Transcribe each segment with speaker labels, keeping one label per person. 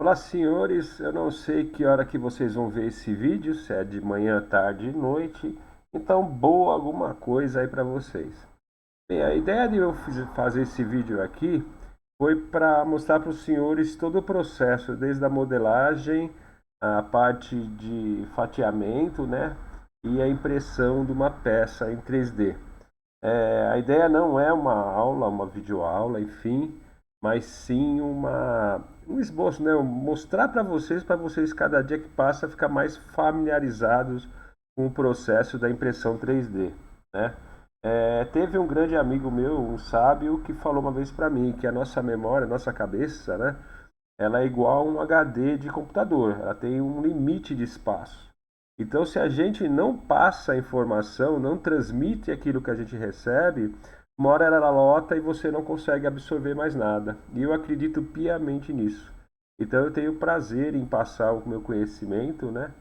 Speaker 1: Olá, senhores. Eu não sei que hora que vocês vão ver esse vídeo, se é de manhã, tarde, noite. Então, boa alguma coisa aí para vocês. Bem, a ideia de eu fazer esse vídeo aqui foi para mostrar para os senhores todo o processo, desde a modelagem, a parte de fatiamento, né, e a impressão de uma peça em 3D. A ideia não é uma aula, uma videoaula, enfim, mas sim um esboço, né? Mostrar para vocês cada dia que passa ficar mais familiarizados com o processo da impressão 3D, né? Teve um grande amigo meu, um sábio, que falou uma vez para mim que a nossa memória, a nossa cabeça, né? Ela é igual a um HD de computador, ela tem um limite de espaço. Então, se a gente não passa a informação, não transmite aquilo que a gente recebe, uma hora ela lota e você não consegue absorver mais nada. E eu acredito piamente nisso. Então, eu tenho prazer em passar o meu conhecimento, né,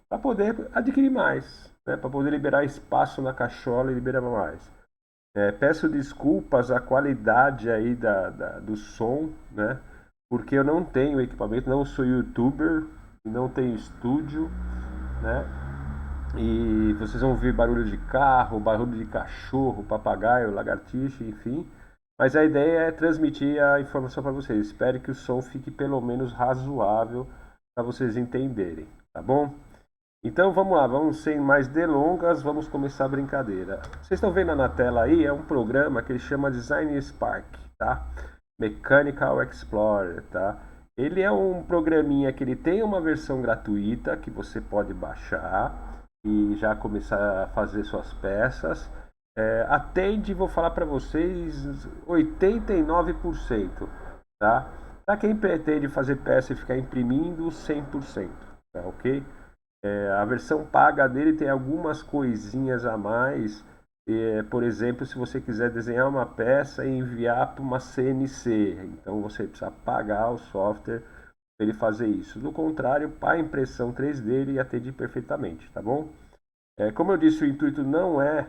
Speaker 1: para poder adquirir mais, né, para poder liberar espaço na cachola e liberar mais. Peço desculpas à qualidade aí do som, né? Porque eu não tenho equipamento, não sou youtuber, não tenho estúdio, né? E vocês vão ouvir barulho de carro, barulho de cachorro, papagaio, lagartixa, enfim. Mas a ideia é transmitir a informação para vocês. Espero que o som fique pelo menos razoável para vocês entenderem, tá bom? Então vamos lá, vamos sem mais delongas, vamos começar a brincadeira. Vocês estão vendo na tela aí, é um programa que ele chama Design Spark, tá? Mechanical Explorer, tá? Ele é um programinha que ele tem uma versão gratuita que você pode baixar e já começar a fazer suas peças. Atende, vou falar para vocês, 89%, tá? Para quem pretende fazer peça e ficar imprimindo, 100%, tá ok? A versão paga dele tem algumas coisinhas a mais. Por exemplo, se você quiser desenhar uma peça e enviar para uma CNC, então você precisa pagar o software para ele fazer isso. Do contrário, para a impressão 3D ele atende perfeitamente, tá bom? Como eu disse, o intuito não é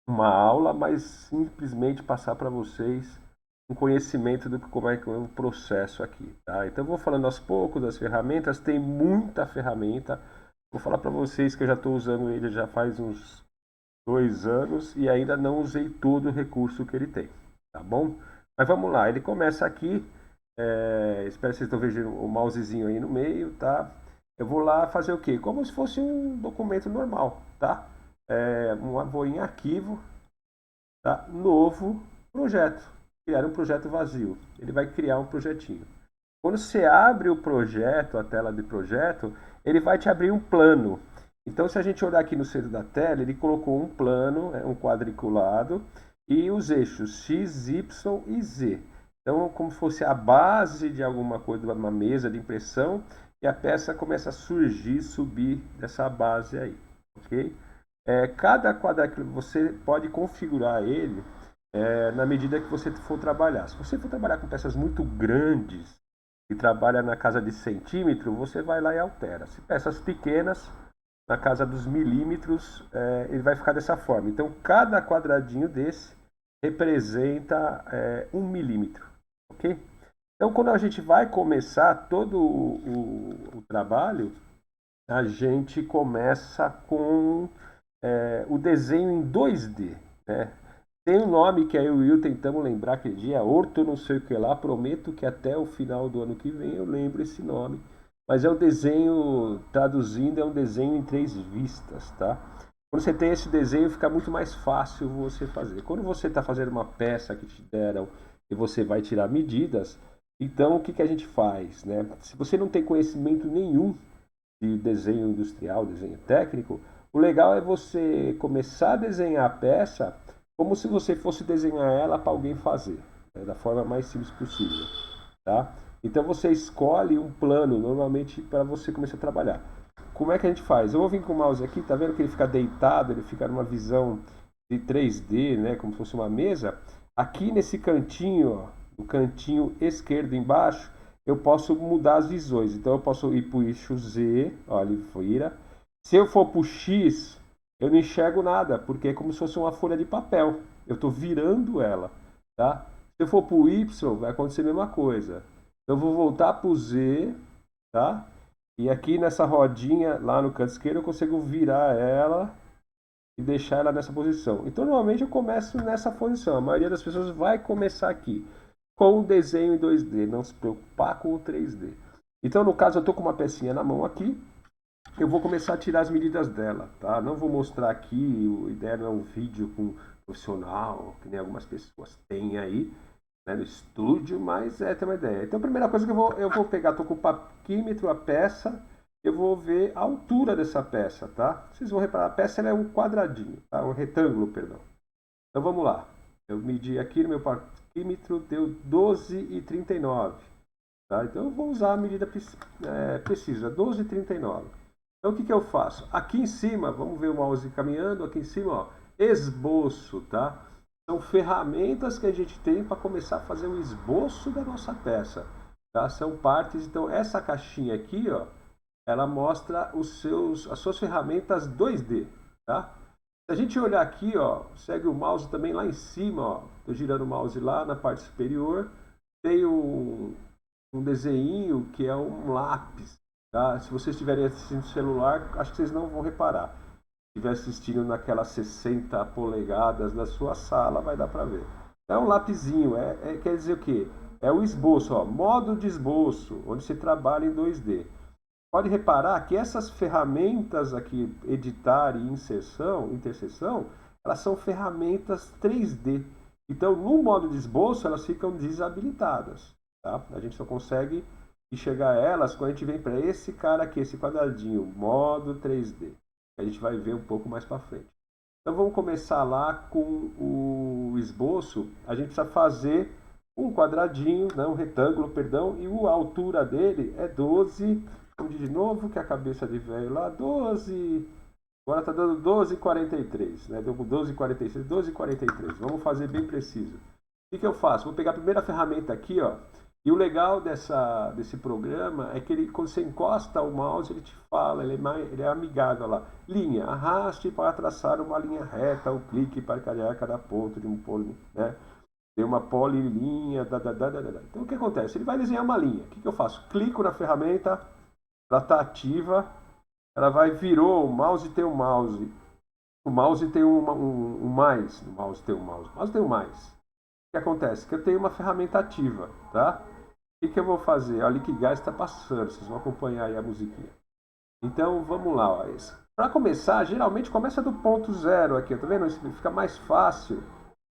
Speaker 1: uma aula, mas simplesmente passar para vocês um conhecimento do que como é que é o processo aqui, tá? Então eu vou falando aos poucos das ferramentas, tem muita ferramenta. Vou falar para vocês que eu já estou usando ele já faz uns 2 anos e ainda não usei todo o recurso que ele tem, tá bom? Mas vamos lá, ele começa aqui, espero que vocês estão vendo o mousezinho aí no meio, tá? Eu vou lá fazer o quê? Como se fosse um documento normal, tá? Vou em arquivo, tá? Novo projeto, criar um projeto vazio. Ele vai criar um projetinho. Quando você abre o projeto, a tela de projeto, ele vai te abrir um plano. Então, se a gente olhar aqui no centro da tela, ele colocou um plano, um quadriculado, e os eixos X, Y e Z. Então, como se fosse a base de alguma coisa, de uma mesa de impressão, e a peça começa a surgir, subir dessa base aí, ok? Cada quadriculado, você pode configurar ele na medida que você for trabalhar. Se você for trabalhar com peças muito grandes, e trabalha na casa de centímetro, você vai lá e altera. Se peças pequenas, na casa dos milímetros, ele vai ficar dessa forma. Então, cada quadradinho desse representa 1 milímetro, ok? Então, quando a gente vai começar todo o trabalho, a gente começa com o desenho em 2D, né? Tem um nome que aí eu e o Will tentamos lembrar aquele dia, Orto não sei o que lá, prometo que até o final do ano que vem eu lembro esse nome. Mas é um desenho, traduzindo, é um desenho em 3 vistas, tá? Quando você tem esse desenho fica muito mais fácil você fazer. Quando você está fazendo uma peça que te deram e você vai tirar medidas, então o que, que a gente faz, né? Se você não tem conhecimento nenhum de desenho industrial, desenho técnico, o legal é você começar a desenhar a peça como se você fosse desenhar ela para alguém fazer, né, da forma mais simples possível, tá? Então você escolhe um plano normalmente para você começar a trabalhar. Como é que a gente faz? Eu vou vir com o mouse aqui, tá vendo que ele fica deitado, ele fica numa visão de 3D, né, como se fosse uma mesa. Aqui nesse cantinho, ó, no cantinho esquerdo embaixo, eu posso mudar as visões. Então eu posso ir para o eixo Z, ó, ele vira. Se eu for para o X, eu não enxergo nada, porque é como se fosse uma folha de papel. Eu estou virando ela, tá? Se eu for para o Y, vai acontecer a mesma coisa. Eu vou voltar para o Z, tá? E aqui nessa rodinha, lá no canto esquerdo, eu consigo virar ela e deixar ela nessa posição. Então, normalmente eu começo nessa posição. A maioria das pessoas vai começar aqui, com o desenho em 2D, não se preocupar com o 3D. Então, no caso, eu estou com uma pecinha na mão aqui, eu vou começar a tirar as medidas dela, tá? Não vou mostrar aqui, a ideia não é um vídeo com profissional, que nem algumas pessoas têm aí, né, no estúdio, mas tem uma ideia. Então, a primeira coisa que eu vou pegar, estou com o paquímetro, a peça, eu vou ver a altura dessa peça, tá? Vocês vão reparar, a peça ela é um quadradinho, tá? Um retângulo, perdão. Então, vamos lá. Eu medi aqui no meu paquímetro, deu 12,39, tá? Então, eu vou usar a medida precisa, 12,39. Então, o que eu faço? Aqui em cima, vamos ver o mouse caminhando, aqui em cima, ó, esboço, tá? São ferramentas que a gente tem para começar a fazer o esboço da nossa peça, tá? São partes, então essa caixinha aqui, ó, ela mostra as suas ferramentas 2D, tá? Se a gente olhar aqui, ó, segue o mouse também lá em cima, ó, tô girando o mouse lá na parte superior, tem um desenho que é um lápis, tá? Se vocês estiverem assistindo no celular, acho que vocês não vão reparar. Se estiver assistindo naquelas 60 polegadas da sua sala, vai dar para ver. É um lapisinho, quer dizer o quê? É o esboço, ó, modo de esboço, onde se trabalha em 2D. Pode reparar que essas ferramentas aqui, editar e interseção, elas são ferramentas 3D. Então, no modo de esboço, elas ficam desabilitadas. Tá? A gente só consegue enxergar elas quando a gente vem para esse cara aqui, esse quadradinho, modo 3D. A gente vai ver um pouco mais para frente. Então, vamos começar lá com o esboço. A gente precisa fazer um quadradinho, né, um retângulo, perdão, e a altura dele é 12. Vamos de novo, que a cabeça de velho lá, 12. Agora está dando 12,43, né? Deu 12,46, 12,43. Vamos fazer bem preciso. O que eu faço? Vou pegar a primeira ferramenta aqui, ó. E o legal desse programa é que ele, quando você encosta o mouse, ele te fala, ele é amigável lá. Linha, arraste para traçar uma linha reta, o clique para carregar cada ponto de um poli, né? Tem uma polilinha, Então o que acontece? Ele vai desenhar uma linha. O que eu faço? Clico na ferramenta, ela está ativa, ela virou, o mouse tem um mouse. O mouse tem um mais. O mouse tem um mouse. O mouse tem um mais. O que acontece? Que eu tenho uma ferramenta ativa, tá? O que eu vou fazer? Olha que gás está passando, vocês vão acompanhar aí a musiquinha. Então vamos lá, ó. Para começar, geralmente começa do ponto zero aqui, tá vendo? Isso fica mais fácil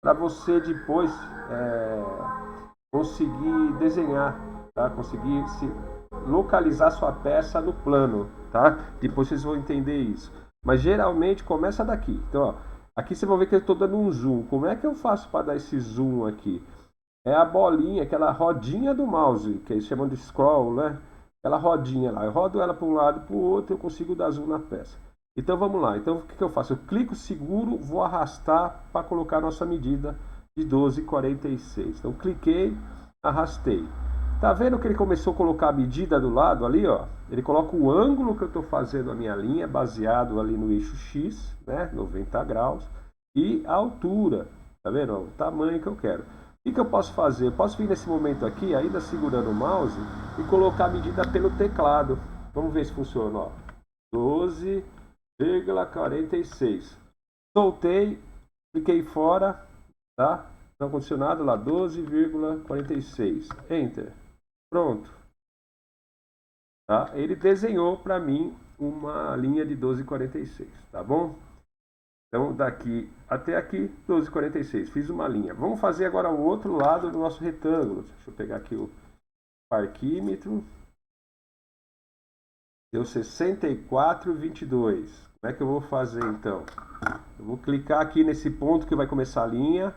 Speaker 1: para você depois conseguir desenhar, tá? Conseguir se localizar sua peça no plano, tá? Depois vocês vão entender isso. Mas geralmente começa daqui. Então, ó, aqui vocês vão ver que eu estou dando um zoom. Como é que eu faço para dar esse zoom aqui? É a bolinha, aquela rodinha do mouse, que eles chamam de scroll, né? Aquela rodinha lá. Eu rodo ela para um lado e para o outro, eu consigo dar zoom na peça. Então vamos lá. Então o que eu faço? Eu clico, seguro, vou arrastar para colocar a nossa medida de 12,46. Então cliquei, arrastei. Tá vendo que ele começou a colocar a medida do lado ali, ó? Ele coloca o ângulo que eu estou fazendo a minha linha, baseado ali no eixo X, né? 90 graus. E a altura, tá vendo? O tamanho que eu quero. O que eu posso fazer? Eu posso vir nesse momento aqui, ainda segurando o mouse, e colocar a medida pelo teclado. Vamos ver se funciona, ó. 12,46. Soltei, cliquei fora, tá? Não condicionado lá, 12,46. Enter. Pronto. Tá? Ele desenhou para mim uma linha de 12,46, tá bom? Então, daqui até aqui, 12,46. Fiz uma linha. Vamos fazer agora o outro lado do nosso retângulo. Deixa eu pegar aqui o parquímetro. Deu 64,22. Como é que eu vou fazer, então? Eu vou clicar aqui nesse ponto que vai começar a linha.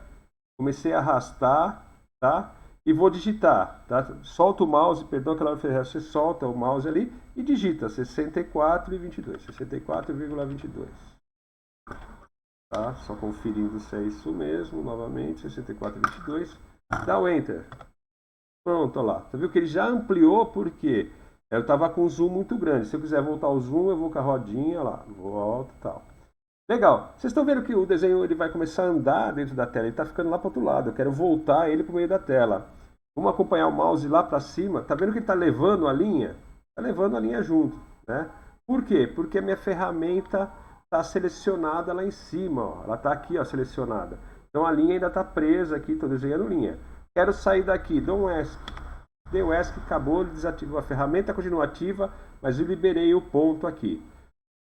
Speaker 1: Comecei a arrastar, tá? E vou digitar, tá? Solta o mouse, perdão, aquela hora você solta o mouse ali e digita 64,22. 64,22. Tá? Só conferindo se é isso mesmo, novamente, 64,22. Dá o Enter. Pronto, olha lá. Você viu que ele já ampliou porque eu estava com um zoom muito grande. Se eu quiser voltar o zoom, eu vou com a rodinha lá, volta e tal. Legal. Vocês estão vendo que o desenho ele vai começar a andar dentro da tela. Ele está ficando lá para o outro lado. Eu quero voltar ele para o meio da tela. Vamos acompanhar o mouse lá para cima. Tá vendo que ele está levando a linha? Está levando a linha junto, né? Por quê? Porque a minha ferramenta está selecionada lá em cima, ó. Ela está aqui, ó, selecionada. Então a linha ainda está presa aqui, estou desenhando linha. Quero sair daqui, dou um ESC. Deu o ESC, acabou, ele desativou a ferramenta, continua ativa, mas eu liberei o ponto aqui.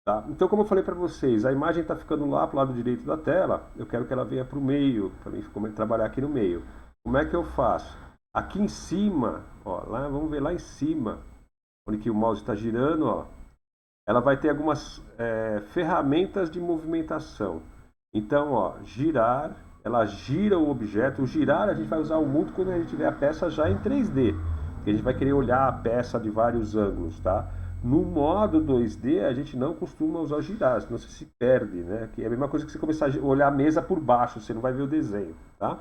Speaker 1: Tá? Então, como eu falei para vocês, a imagem está ficando lá para o lado direito da tela, eu quero que ela venha para o meio, para mim trabalhar aqui no meio. Como é que eu faço? Aqui em cima, ó, lá, vamos ver lá em cima, onde que o mouse está girando, ó, ela vai ter algumas ferramentas de movimentação. Então, ó, girar, ela gira o objeto. O girar a gente vai usar muito quando a gente tiver a peça já em 3D, porque a gente vai querer olhar a peça de vários ângulos, tá? No modo 2D a gente não costuma usar girar, senão você se perde, né? Que é a mesma coisa que você começar a olhar a mesa por baixo, você não vai ver o desenho, tá?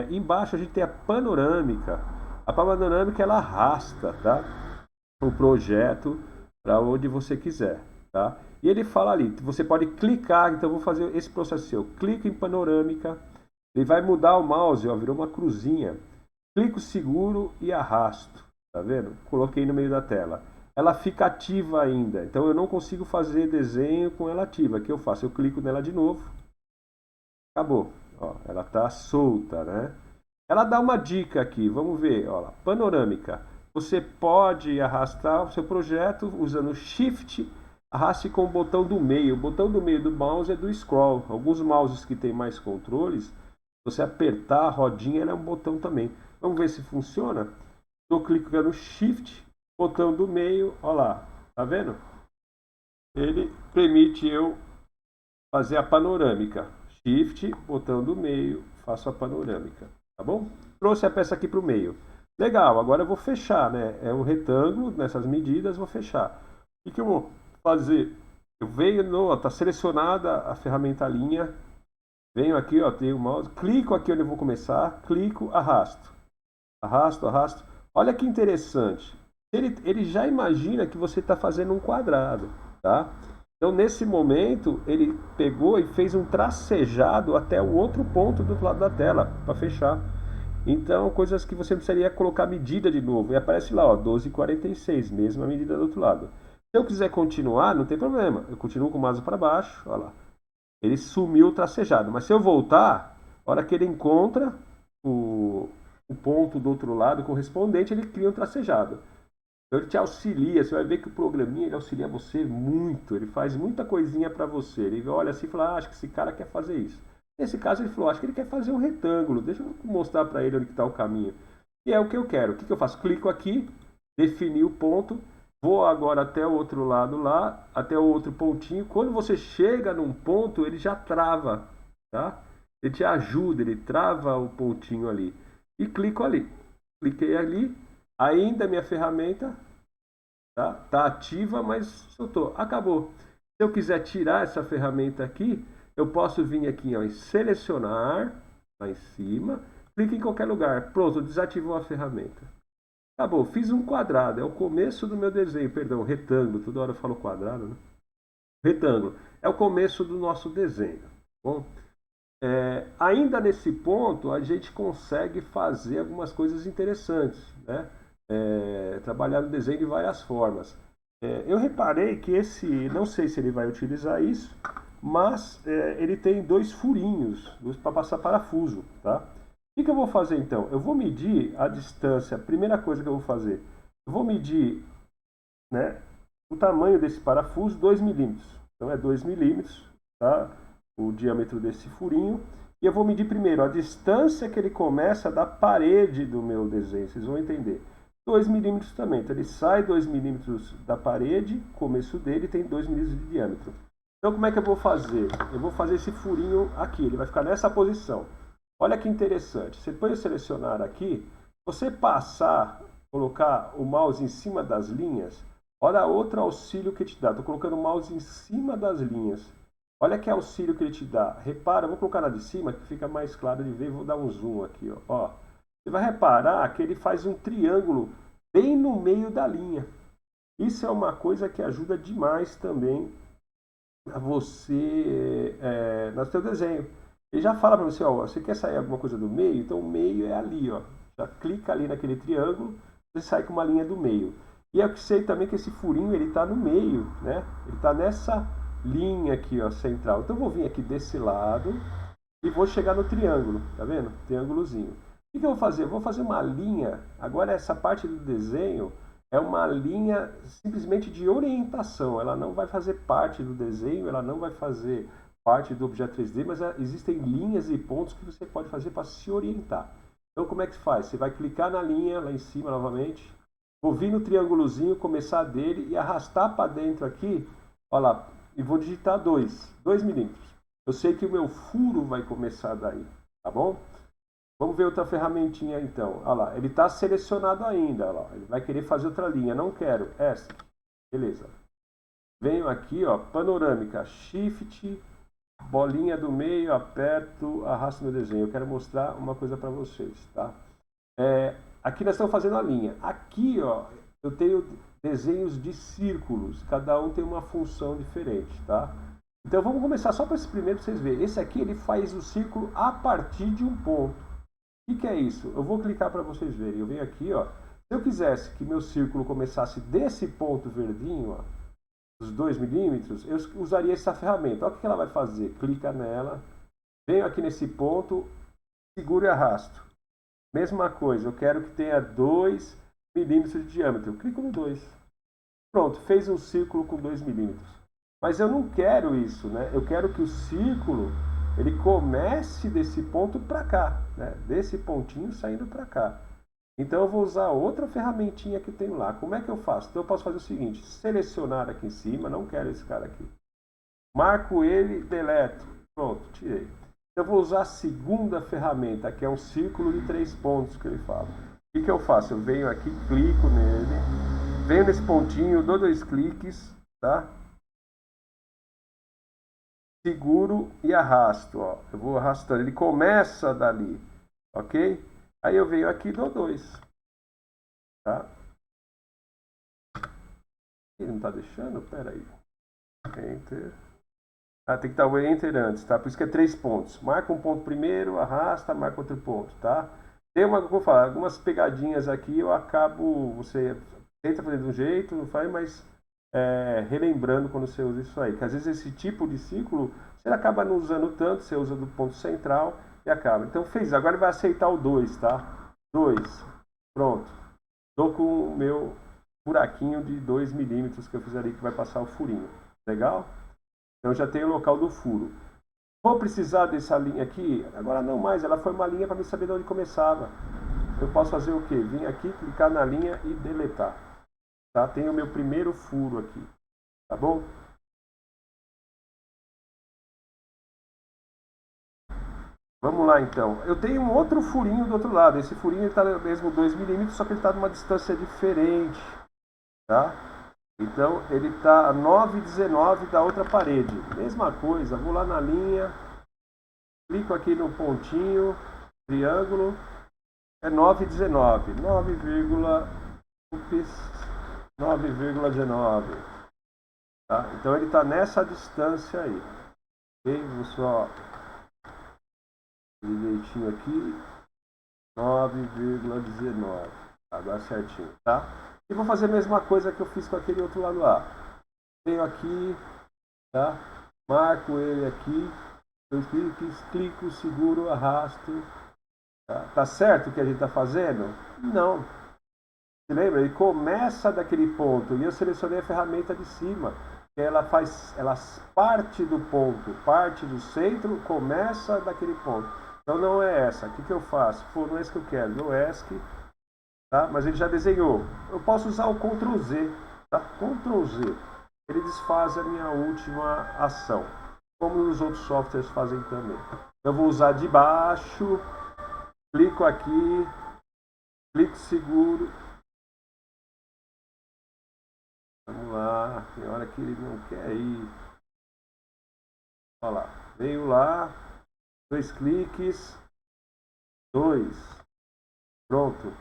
Speaker 1: Embaixo a gente tem a panorâmica. A panorâmica ela arrasta, tá? O projeto para onde você quiser, tá? E ele fala ali, você pode clicar, então eu vou fazer esse processo seu. Clico em panorâmica, ele vai mudar o mouse, ó, virou uma cruzinha. Clico seguro e arrasto, tá vendo? Coloquei no meio da tela. Ela fica ativa ainda, então eu não consigo fazer desenho com ela ativa. O que eu faço? Eu clico nela de novo, acabou. Ó, ela está solta, né? Ela dá uma dica aqui, vamos ver, ó, panorâmica. Você pode arrastar o seu projeto usando Shift, arraste com o botão do meio. O botão do meio do mouse é do scroll. Alguns mouses que tem mais controles, você apertar a rodinha, ela é um botão também. Vamos ver se funciona? Estou clicando Shift, botão do meio, ó lá, tá vendo? Ele permite eu fazer a panorâmica. Shift, botão do meio, faço a panorâmica, tá bom? Trouxe a peça aqui para o meio. Legal, agora eu vou fechar, né? É um retângulo, nessas medidas, vou fechar. O que eu vou fazer? Eu venho, está selecionada a ferramenta linha, venho aqui, ó, tenho o mouse, clico aqui onde eu vou começar, clico, arrasto. Arrasto, arrasto. Olha que interessante. Ele já imagina que você está fazendo um quadrado, tá? Então, nesse momento, ele pegou e fez um tracejado até o outro ponto do outro lado da tela, para fechar. Então, coisas que você precisaria colocar medida de novo. E aparece lá, ó, 12,46, mesma medida do outro lado. Se eu quiser continuar, não tem problema. Eu continuo com o mouse para baixo, olha lá. Ele sumiu o tracejado. Mas se eu voltar, a hora que ele encontra o ponto do outro lado correspondente, ele cria um tracejado. Então ele te auxilia, você vai ver que o programinha ele auxilia você muito, ele faz muita coisinha para você. Ele olha assim e fala, acho que esse cara quer fazer isso. Nesse caso ele falou, acho que ele quer fazer um retângulo, deixa eu mostrar para ele onde está o caminho. E é o que eu quero. O que eu faço? Clico aqui, defini o ponto, vou agora até o outro lado lá, até o outro pontinho. Quando você chega num ponto, ele já trava, tá? Ele te ajuda, ele trava o pontinho ali. E clico ali. Cliquei ali, ainda minha ferramenta tá ativa, mas soltou. Acabou. Se eu quiser tirar essa ferramenta aqui, eu posso vir aqui ó, em selecionar, lá em cima, clique em qualquer lugar. Pronto, desativou a ferramenta. Acabou, fiz um quadrado, é o começo do meu desenho, perdão, retângulo, toda hora eu falo quadrado, né? Retângulo, é o começo do nosso desenho. Bom, ainda nesse ponto, a gente consegue fazer algumas coisas interessantes, né? Trabalhar no desenho de várias formas. Eu reparei que esse, não sei se ele vai utilizar isso, mas ele tem dois furinhos para passar parafuso, tá? O que eu vou fazer então? Eu vou medir a distância, a primeira coisa que eu vou fazer, eu vou medir, né, o tamanho desse parafuso, 2 milímetros. Então é 2 milímetros, tá? O diâmetro desse furinho. E eu vou medir primeiro a distância que ele começa da parede do meu desenho, vocês vão entender. 2 milímetros também, então ele sai 2 milímetros da parede, começo dele tem 2 milímetros de diâmetro. Então como é que eu vou fazer? Eu vou fazer esse furinho aqui, ele vai ficar nessa posição. Olha que interessante, depois de selecionar aqui, você passar, colocar o mouse em cima das linhas, olha outro auxílio que te dá. Estou colocando o mouse em cima das linhas. Olha que auxílio que ele te dá. Repara, vou colocar na de cima que fica mais claro de ver. Vou dar um zoom aqui. Ó. Você vai reparar que ele faz um triângulo bem no meio da linha. Isso é uma coisa que ajuda demais também a você no seu desenho. Ele já fala para você, ó, você quer sair alguma coisa do meio? Então o meio é ali, ó. Já clica ali naquele triângulo, você sai com uma linha do meio. E eu sei também que esse furinho ele está no meio, né? Ele está nessa linha aqui, ó, central. Então eu vou vir aqui desse lado e vou chegar no triângulo, tá vendo? Triângulozinho. O que eu vou fazer? Eu vou fazer uma linha. Agora essa parte do desenho é uma linha simplesmente de orientação. Ela não vai fazer parte do desenho, ela não vai fazer parte do objeto 3D, mas existem linhas e pontos que você pode fazer para se orientar. Então como é que faz? Você vai clicar na linha lá em cima novamente, vou vir no triângulozinho, começar dele e arrastar para dentro aqui, olha lá, e vou digitar 2 milímetros. Eu sei que o meu furo vai começar daí, tá bom? Vamos ver outra ferramentinha então. Olha lá, ele está selecionado ainda, olha lá, ele vai querer fazer outra linha, não quero, essa, beleza. Venho aqui, ó, panorâmica, Shift, bolinha do meio, aperto, arrasto meu desenho. Eu quero mostrar uma coisa para vocês, tá? Aqui nós estamos fazendo a linha. Aqui, ó, eu tenho desenhos de círculos. Cada um tem uma função diferente, tá? Então vamos começar só para esse primeiro para vocês verem. Esse aqui ele faz o círculo a partir de um ponto. O que é isso? Eu vou clicar para vocês verem. Eu venho aqui, ó. Se eu quisesse que meu círculo começasse desse ponto verdinho, ó, os 2 milímetros, eu usaria essa ferramenta. Olha o que ela vai fazer. Clica nela, venho aqui nesse ponto, seguro e arrasto. Mesma coisa, eu quero que tenha 2 milímetros de diâmetro. Eu clico no 2. Pronto, fez um círculo com 2 milímetros. Mas eu não quero isso, né? Eu quero que o círculo ele comece desse ponto para cá, né? Desse pontinho saindo para cá. Então eu vou usar outra ferramentinha que eu tenho lá. Como é que eu faço? Então eu posso fazer o seguinte, selecionar aqui em cima, não quero esse cara aqui. Marco ele, deleto. Pronto, tirei. Eu vou usar a segunda ferramenta, que é um círculo de 3 pontos que ele fala. O que eu faço? Eu venho aqui, clico nele, venho nesse pontinho, dou 2 cliques, tá? Seguro e arrasto, ó. Eu vou arrastando, ele começa dali, ok? Aí eu venho aqui e dou 2. Tá? Ele não está deixando? Pera aí. Enter. Ah, tem que dar o Enter antes, tá? Por isso que é 3 pontos. Marca um ponto primeiro, arrasta, marca outro ponto, tá? Tem algumas pegadinhas aqui, eu acabo, você tenta fazer de um jeito, não faz, mas relembrando quando você usa isso aí. Que às vezes esse tipo de círculo, você acaba não usando tanto, você usa do ponto central e acaba. Então fez, agora ele vai aceitar o 2, tá? 2, pronto. Estou com o meu buraquinho de 2 milímetros que eu fiz ali, que vai passar o furinho. Legal? Então já tem o local do furo. Vou precisar dessa linha aqui? Agora não mais, ela foi uma linha para me saber de onde começava. Eu posso fazer o quê? Vim aqui, clicar na linha e deletar. Tá? Tem o meu primeiro furo aqui. Tá bom? Vamos lá então. Eu tenho um outro furinho do outro lado. Esse furinho está mesmo 2 milímetros, só que ele está numa distância diferente. Tá? Então ele está a 9,19 da outra parede. Mesma coisa, vou lá na linha, clico aqui no pontinho, triângulo, é 9,19. 9,19. Tá? Então ele está nessa distância aí. Ok? Vou só direitinho aqui, 9,19. Agora certinho, tá? E vou fazer a mesma coisa que eu fiz com aquele outro lado lá. Venho aqui, tá? Marco ele aqui, eu clico, seguro, arrasto. Tá certo o que a gente está fazendo? Não. Você lembra? Ele começa daquele ponto e eu selecionei a ferramenta de cima. Ela parte do ponto, parte do centro, começa daquele ponto. Então não é essa. O que eu faço? Pô, não é esse que eu quero. No ESC, tá? Mas ele já desenhou. Eu posso usar o Ctrl Z, tá? Ctrl Z. Ele desfaz a minha última ação, como os outros softwares fazem também. Eu vou usar de baixo, clico aqui, clico seguro. Vamos lá, tem hora que ele não quer ir. Olha lá, veio lá, 2 cliques, 2, pronto.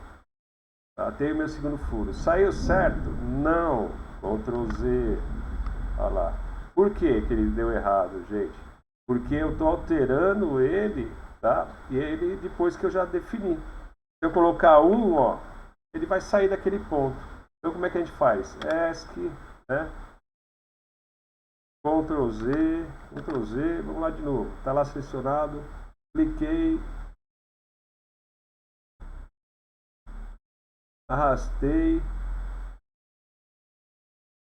Speaker 1: Tá, tem o meu segundo furo. Saiu certo? Não. Ctrl Z. Olha lá. Por que ele deu errado, gente? Porque eu estou alterando ele, tá? E ele depois que eu já defini. Se eu colocar um, ó, ele vai sair daquele ponto. Então como é que a gente faz? ESC, né? Ctrl Z, vamos lá de novo. Está lá selecionado, cliquei, arrastei,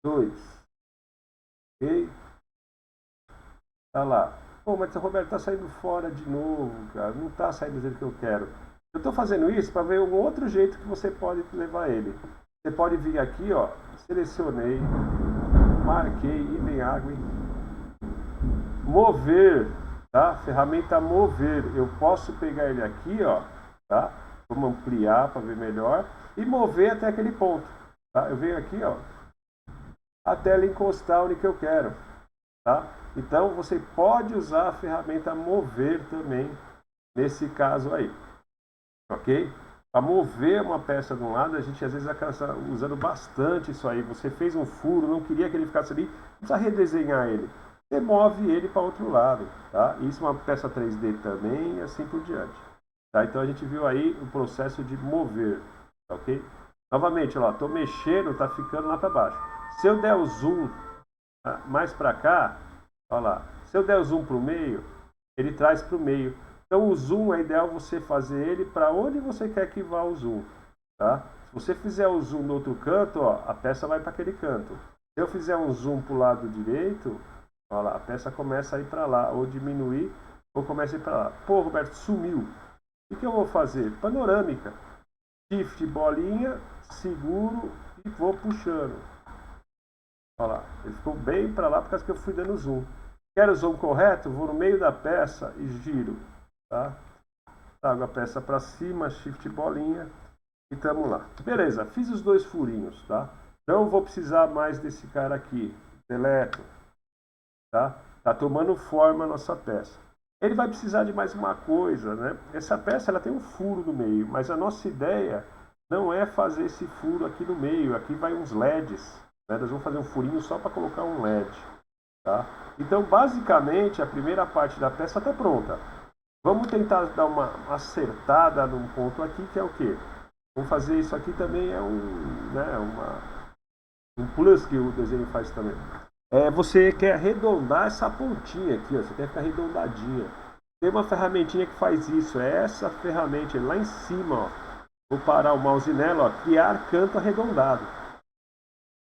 Speaker 1: 2, ok? Tá lá. Pô, mas o Roberto tá saindo fora de novo, cara. Não tá saindo do jeito que eu quero. Eu tô fazendo isso para ver um outro jeito que você pode levar ele. Você pode vir aqui, ó, selecionei, marquei, item água, mover, tá? Ferramenta mover. Eu posso pegar ele aqui, ó, tá? Vamos ampliar para ver melhor e mover até aquele ponto, tá? Eu venho aqui, ó, até ela encostar onde que eu quero, tá? Então você pode usar a ferramenta mover também nesse caso aí, ok? Para mover uma peça de um lado, a gente às vezes acaba usando bastante isso aí. Você fez um furo, não queria que ele ficasse ali, não precisa redesenhar ele. Você move ele para outro lado, tá? Isso é uma peça 3D também e assim por diante. Tá? Então a gente viu aí o processo de mover, ok? Novamente, ó, estou mexendo, está ficando lá para baixo. Se eu der o zoom mais para cá, olha lá, se eu der o zoom para o meio, ele traz para o meio. Então o zoom é ideal você fazer ele para onde você quer que vá o zoom, tá? Se você fizer o zoom no outro canto, ó, a peça vai para aquele canto. Se eu fizer um zoom para o lado direito, olha lá, a peça começa a ir para lá, ou diminuir, ou começa a ir para lá. Pô, Roberto, sumiu. O que eu vou fazer? Panorâmica. Shift, bolinha, seguro e vou puxando. Olha lá, ele ficou bem para lá por causa que eu fui dando zoom. Quero o zoom correto? Vou no meio da peça e giro. Tá? Trago a peça para cima, shift bolinha e estamos lá. Beleza, fiz os dois furinhos, tá? Não vou precisar mais desse cara aqui. Deleto. Tá? Tá tomando forma a nossa peça. Ele vai precisar de mais uma coisa, né? Essa peça ela tem um furo no meio, mas a nossa ideia não é fazer esse furo aqui no meio. Aqui vai uns LEDs. Né? Nós vamos fazer um furinho só para colocar um LED. Tá? Então, basicamente, a primeira parte da peça está pronta. Vamos tentar dar uma acertada num ponto aqui, que é o quê? Vamos fazer isso aqui também, é um plus que o desenho faz também. Você quer arredondar essa pontinha aqui, ó, você quer ficar arredondadinha. Tem uma ferramentinha que faz isso, é essa ferramenta lá em cima, ó. Vou parar o mouse nela, ó, criar canto arredondado.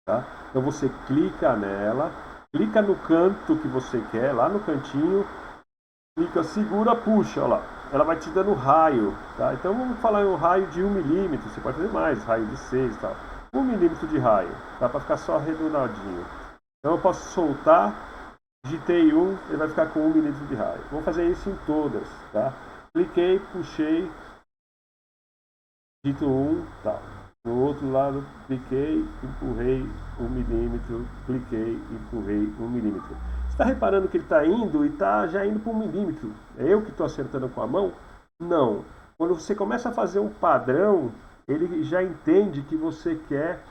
Speaker 1: Tá? Então você clica nela, clica no canto que você quer, lá no cantinho, clica, segura, puxa, olha lá. Ela vai te dando raio, tá? Então vamos falar em um raio de 1 milímetro, você pode fazer mais, raio de 6 e tal. 1 milímetro de raio, tá? Para ficar só arredondadinho. Então eu posso soltar, digitei 1, ele vai ficar com 1 milímetro de raio. Vou fazer isso em todas, tá? Cliquei, puxei, digito 1, tá? No outro lado, cliquei, empurrei 1 milímetro, cliquei, empurrei 1 milímetro. Você está reparando que ele está indo e está já indo para 1 milímetro? É eu que estou acertando com a mão? Não. Quando você começa a fazer um padrão, ele já entende que você quer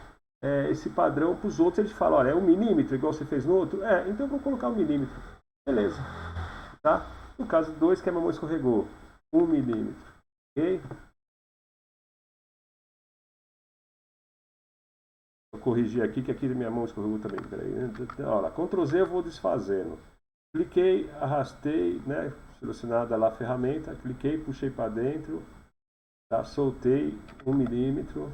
Speaker 1: esse padrão para os outros. Ele fala, olha, é 1 milímetro, igual você fez no outro? Então eu vou colocar 1 milímetro. Beleza. Tá? No caso 2, que a minha mão escorregou. 1 milímetro. Ok? Vou corrigir aqui, que aqui minha mão escorregou também. Peraí. Olha, Ctrl Z eu vou desfazendo. Cliquei, arrastei, né? Selecionada lá a ferramenta. Cliquei, puxei para dentro. Tá? Soltei 1 milímetro.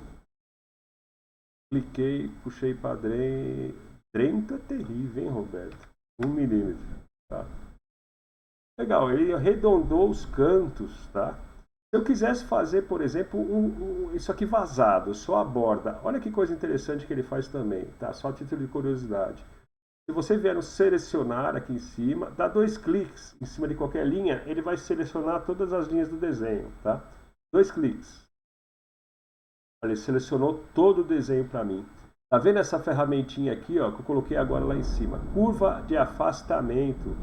Speaker 1: Cliquei, puxei para dentro. 30 é terrível, hein, Roberto? 1 milímetro. Tá? Legal, ele arredondou os cantos, tá? Se eu quisesse fazer, por exemplo, isso aqui vazado, só a borda, olha que coisa interessante que ele faz também, tá? Só a título de curiosidade. Se você vier no selecionar aqui em cima, dá 2 cliques em cima de qualquer linha, ele vai selecionar todas as linhas do desenho, tá? 2 cliques. Olha, ele selecionou todo o desenho para mim. Tá vendo essa ferramentinha aqui, ó, que eu coloquei agora lá em cima? Curva de afastamento,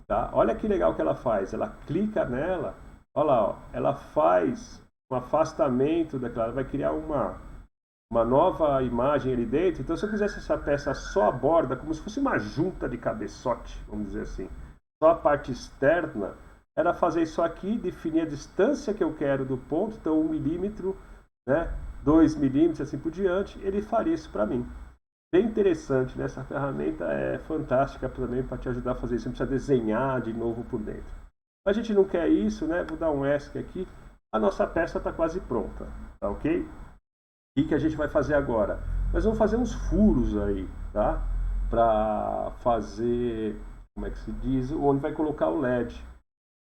Speaker 1: tá? Olha que legal que ela faz. Ela clica nela. Olha lá, ó, ela faz um afastamento daquela, vai criar uma nova imagem ali dentro. Então, se eu quisesse essa peça só a borda, como se fosse uma junta de cabeçote, vamos dizer assim, só a parte externa, era fazer isso aqui, definir a distância que eu quero do ponto, então 1 milímetro, né, 2 milímetros, assim por diante, ele faria isso para mim. Bem interessante, né? Essa ferramenta é fantástica também para te ajudar a fazer isso. Você não precisa desenhar de novo por dentro. A gente não quer isso, né? Vou dar um ESC aqui. A nossa peça está quase pronta, tá ok? O que a gente vai fazer agora? Nós vamos fazer uns furos aí, tá? Para fazer, como é que se diz? Onde vai colocar o LED.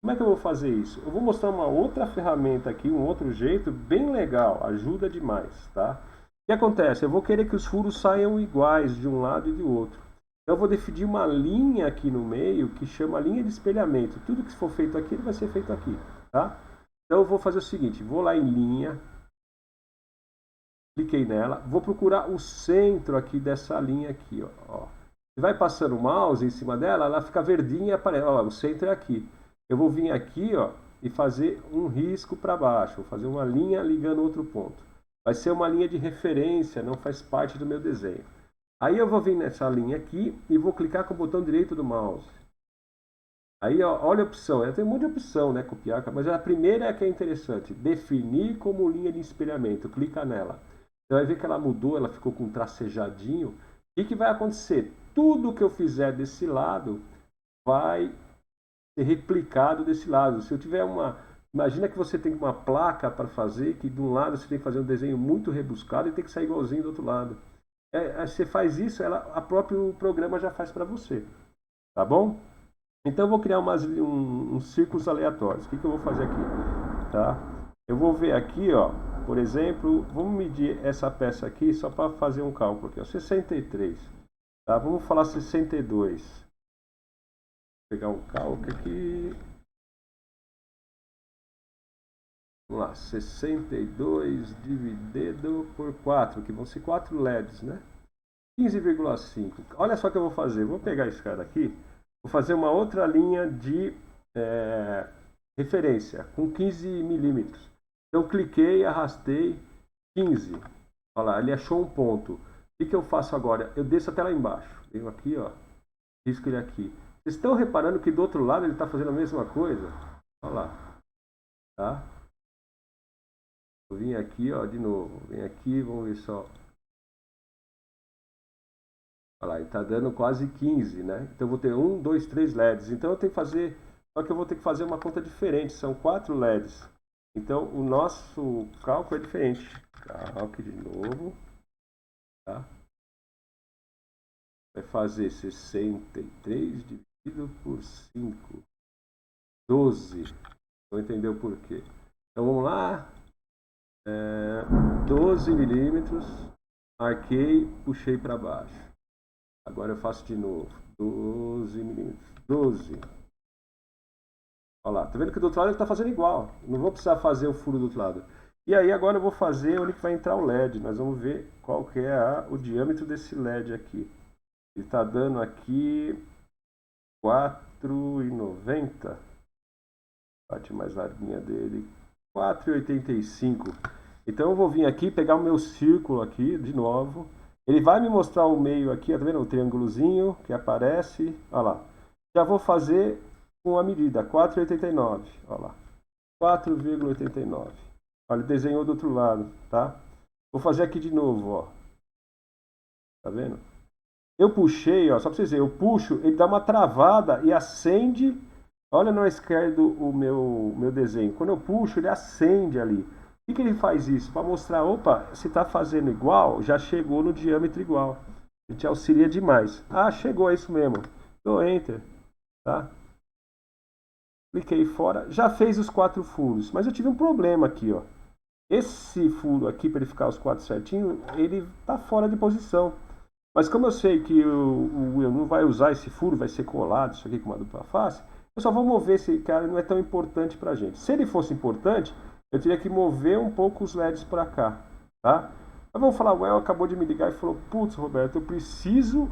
Speaker 1: Como é que eu vou fazer isso? Eu vou mostrar uma outra ferramenta aqui, um outro jeito bem legal, ajuda demais, tá? O que acontece? Eu vou querer que os furos saiam iguais de um lado e do outro. Então eu vou definir uma linha aqui no meio que chama linha de espelhamento. Tudo que for feito aqui, vai ser feito aqui, tá? Então eu vou fazer o seguinte, vou lá em linha, cliquei nela, vou procurar o centro aqui dessa linha aqui, ó. Você vai passando o mouse em cima dela, ela fica verdinha e aparece, ó, o centro é aqui. Eu vou vir aqui, ó, e fazer um risco para baixo, vou fazer uma linha ligando outro ponto. Vai ser uma linha de referência, não faz parte do meu desenho. Aí eu vou vir nessa linha aqui e vou clicar com o botão direito do mouse. Aí, ó, olha a opção, tem um monte de opção, né, copiar, mas a primeira é que é interessante, definir como linha de espelhamento, clica nela. Você vai ver que ela mudou, ela ficou com um tracejadinho. O que vai acontecer? Tudo que eu fizer desse lado vai ser replicado desse lado. Se eu tiver uma... Imagina que você tem uma placa para fazer, que de um lado você tem que fazer um desenho muito rebuscado e tem que sair igualzinho do outro lado. Você faz isso, a próprio programa já faz para você. Tá bom? Então eu vou criar uns círculos aleatórios. O que eu vou fazer aqui? Tá? Eu vou ver aqui, ó, por exemplo, vamos medir essa peça aqui só para fazer um cálculo aqui, ó, 63. Tá? Vamos falar 62. Vou pegar um cálculo aqui. Vamos lá, 62 dividido por 4, que vão ser 4 LEDs, né? 15,5. Olha só o que eu vou fazer. Vou pegar esse cara aqui, vou fazer uma outra linha de referência com 15 milímetros. Eu cliquei, arrastei 15. Olha lá, ele achou um ponto. O que eu faço agora? Eu desço até lá embaixo. Venho aqui, ó, risco ele aqui. Vocês estão reparando que do outro lado ele está fazendo a mesma coisa? Olha lá. Tá? Vou vir aqui, ó, de novo. Vem aqui, vamos ver só. Olha lá, ele está dando quase 15, né? Então eu vou ter 1, 2, 3 LEDs. Então eu tenho que fazer, só que eu vou ter que fazer uma conta diferente. São 4 LEDs. Então o nosso cálculo é diferente. Cálculo de novo. Tá? Vai fazer 63 dividido por 5. 12. Vou entender o porquê. Então vamos lá. 12 milímetros. Marquei, puxei para baixo. Agora eu faço de novo. 12 milímetros. 12. Olha lá. Tá vendo que do outro lado ele está fazendo igual. Não vou precisar fazer o furo do outro lado. E aí agora eu vou fazer onde que vai entrar o LED. Nós vamos ver qual que é o diâmetro desse LED aqui. Ele está dando aqui 4,90. Parte mais larguinha dele. 4,85. Então eu vou vir aqui, pegar o meu círculo aqui de novo. Ele vai me mostrar o meio aqui, tá vendo? O triângulozinho que aparece. Olha lá. Já vou fazer com a medida, 4,89. Olha lá. 4,89. Olha, ele desenhou do outro lado, tá? Vou fazer aqui de novo, ó. Tá vendo? Eu puxei, ó, só para vocês verem, eu puxo, ele dá uma travada e acende. Olha na esquerda o meu desenho. Quando eu puxo, ele acende ali. Por que ele faz isso? Para mostrar, opa, se está fazendo igual, já chegou no diâmetro igual. Ele te auxilia demais. Ah, chegou, é isso mesmo. Dou Enter, tá? Cliquei fora, já fez os 4 furos. Mas eu tive um problema aqui, ó. Esse furo aqui, para ele ficar os 4 certinho, ele está fora de posição. Mas como eu sei que o Will não vai usar esse furo, vai ser colado, isso aqui com uma dupla face, eu só vou mover esse cara, não é tão importante pra gente. Se ele fosse importante, eu teria que mover um pouco os LEDs para cá, tá? Mas vamos falar, o Will acabou de me ligar e falou, putz, Roberto, eu preciso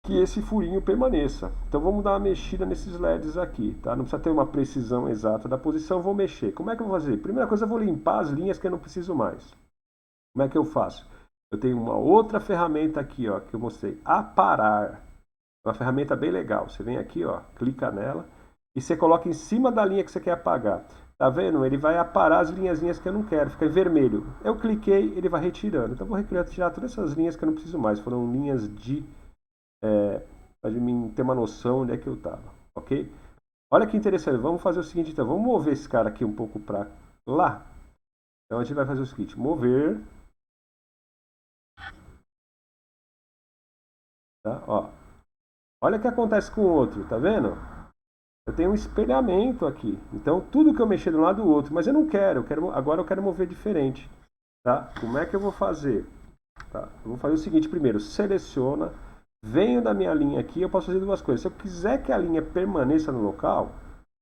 Speaker 1: que esse furinho permaneça. Então vamos dar uma mexida nesses LEDs aqui, tá? Não precisa ter uma precisão exata da posição, eu vou mexer. Como é que eu vou fazer? Primeira coisa, eu vou limpar as linhas que eu não preciso mais. Como é que eu faço? Eu tenho uma outra ferramenta aqui, ó, que eu mostrei, aparar. Uma ferramenta bem legal. Você vem aqui, ó, clica nela e você coloca em cima da linha que você quer apagar. Tá vendo? Ele vai aparar as linhazinhas que eu não quero, fica em vermelho. Eu cliquei, ele vai retirando. Então eu vou retirar todas essas linhas que eu não preciso mais. Foram linhas de para mim ter uma noção onde é que eu estava, ok? Olha que interessante, vamos fazer o seguinte então, vamos mover esse cara aqui um pouco para lá. Então a gente vai fazer o seguinte, mover, tá? Ó, olha o que acontece com o outro, tá vendo? Eu tenho um espelhamento aqui, então tudo que eu mexer de um lado do outro, mas agora eu quero mover diferente, tá? Como é que eu vou fazer? Tá? Eu vou fazer o seguinte primeiro, seleciona, venho da minha linha aqui, eu posso fazer duas coisas. Se eu quiser que a linha permaneça no local,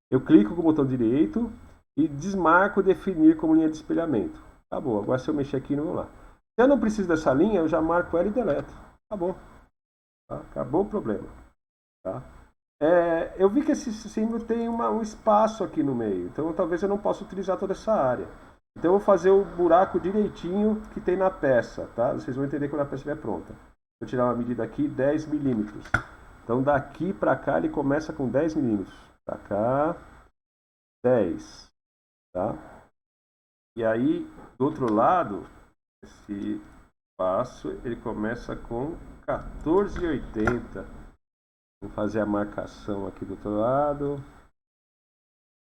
Speaker 1: eu clico com o botão direito e desmarco definir como linha de espelhamento. Acabou. Agora se eu mexer aqui, vamos lá. Se eu não preciso dessa linha, eu já marco ela e deleto. Acabou. Tá? Acabou o problema. Tá? Eu vi que esse símbolo tem um espaço aqui no meio, então talvez eu não possa utilizar toda essa área. Então eu vou fazer o buraco direitinho que tem na peça, tá? Vocês vão entender quando a peça estiver pronta. Vou tirar uma medida aqui, 10 milímetros. Então daqui para cá ele começa com 10 milímetros. Para cá, 10, tá? E aí, do outro lado, esse espaço ele começa com 14,80. Vou fazer a marcação aqui do outro lado.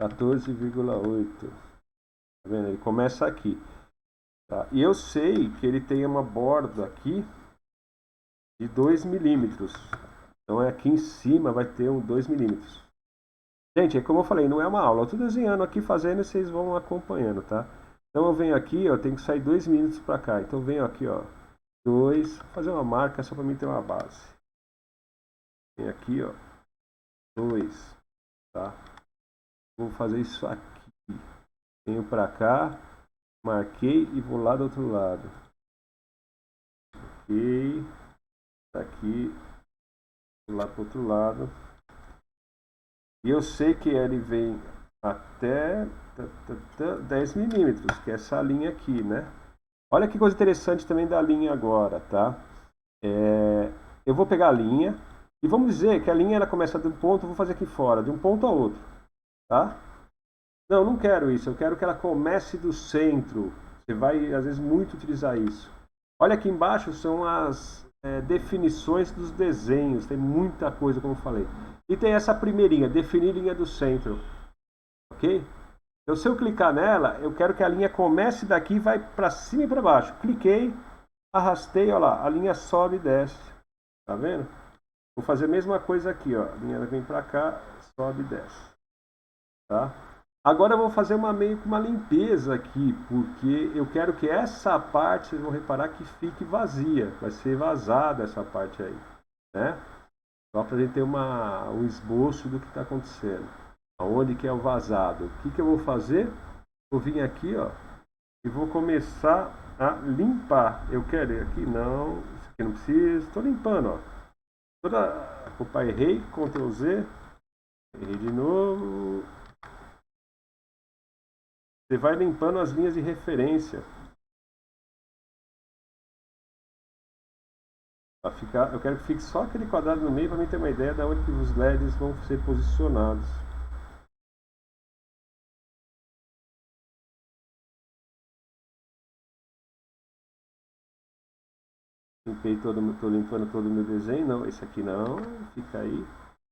Speaker 1: 14,8. Tá vendo? Ele começa aqui. Tá? E eu sei que ele tem uma borda aqui de 2 milímetros. Então aqui em cima vai ter um 2 milímetros. Gente, é como eu falei, não é uma aula. Eu estou desenhando aqui, fazendo e vocês vão acompanhando, tá? Então eu venho aqui, ó, tenho que sair 2 milímetros para cá. Então eu venho aqui, ó, 2, vou fazer uma marca só para mim ter uma base. Vem aqui, ó, 2, tá? Vou fazer isso aqui. Venho para cá, marquei e vou lá do outro lado. Ok, tá aqui, vou lá para o outro lado. E eu sei que ele vem até 10 milímetros, que é essa linha aqui, né? Olha que coisa interessante também da linha agora, tá? Eu vou pegar a linha e vamos dizer que a linha ela começa de um ponto, eu vou fazer aqui fora, de um ponto a outro, tá? Não, não quero isso, eu quero que ela comece do centro. Você vai, às vezes, muito utilizar isso. Olha aqui embaixo são as definições dos desenhos, tem muita coisa, como eu falei. E tem essa primeirinha, definir linha do centro, ok? Então, se eu clicar nela, eu quero que a linha comece daqui e vai para cima e para baixo. Cliquei, arrastei, olha lá, a linha sobe e desce. Tá vendo? Vou fazer a mesma coisa aqui, ó. A linha vem para cá, sobe e desce. Tá? Agora eu vou fazer meio que uma limpeza aqui, porque eu quero que essa parte, vocês vão reparar que fique vazia. Vai ser vazada essa parte aí, né? Só para a gente ter um esboço do que está acontecendo. Aonde que é o vazado. O que eu vou fazer? Vou vir aqui, ó, e vou começar a limpar. Eu quero aqui, não, isso aqui não precisa. Estou limpando, ó. Opa, errei, Ctrl Z. Errei de novo. Você vai limpando as linhas de referência. Eu quero que fique só aquele quadrado no meio para mim ter uma ideia de onde que os LEDs vão ser posicionados. Estou limpando todo o meu desenho. Não, esse aqui não. Fica aí.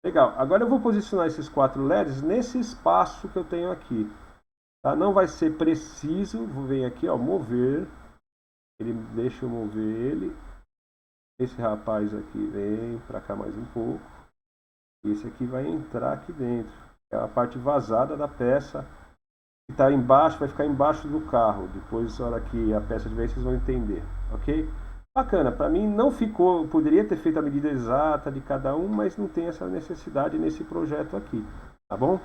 Speaker 1: Legal. Agora eu vou posicionar esses 4 LEDs nesse espaço que eu tenho aqui. Tá? Não vai ser preciso. Vou vir aqui, ó, mover. Deixa eu mover ele. Esse rapaz aqui vem para cá mais um pouco. Esse aqui vai entrar aqui dentro. É a parte vazada da peça. Que está embaixo, vai ficar embaixo do carro. Depois, na hora que a peça tiver, vocês vão entender. Ok? Bacana, para mim não ficou, poderia ter feito a medida exata de cada um, mas não tem essa necessidade nesse projeto aqui, tá bom?